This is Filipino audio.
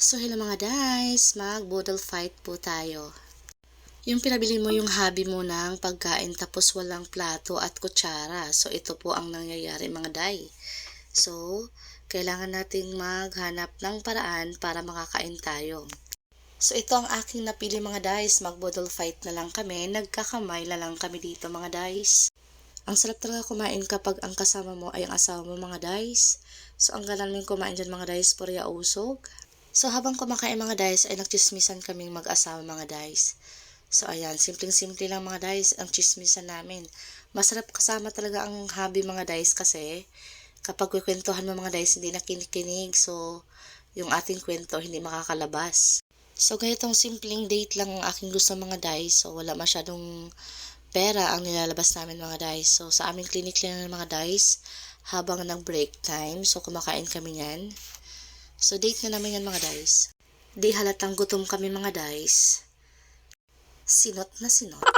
So hello mga guys, mag-boodle fight po tayo. Yung pinabili mo yung hobby mo ng pagkain tapos walang plato at kutsara. So ito po ang nangyayari mga day. So kailangan nating maghanap ng paraan para makakain tayo. So ito ang aking napili mga guys, mag-boodle fight na lang kami, nagkakamay na lang kami dito mga guys. Ang sarap talaga kumain kapag ang kasama mo ay ang asawa mo mga guys. So ang galang namin kumain dyan mga guys, purya usog. So habang kumakain mga guys ay nagchismisan kaming mag-asawa mga guys. So ayan, simpleng-simple lang mga guys ang chismisan namin. Masarap kasama talaga ang hobby mga guys kasi kapag kukwentuhan mo mga guys hindi nakikinig, so yung ating kwento hindi makakalabas. So ganitong simpleng date lang ang aking gusto mga guys. So wala masyadong pera ang nilalabas namin mga guys. So sa aming clinic lang mga guys habang nag-break time. So kumakain kami yan. So date na namin yan mga guys. Di halatang gutom kami mga guys. Sinot na sinot.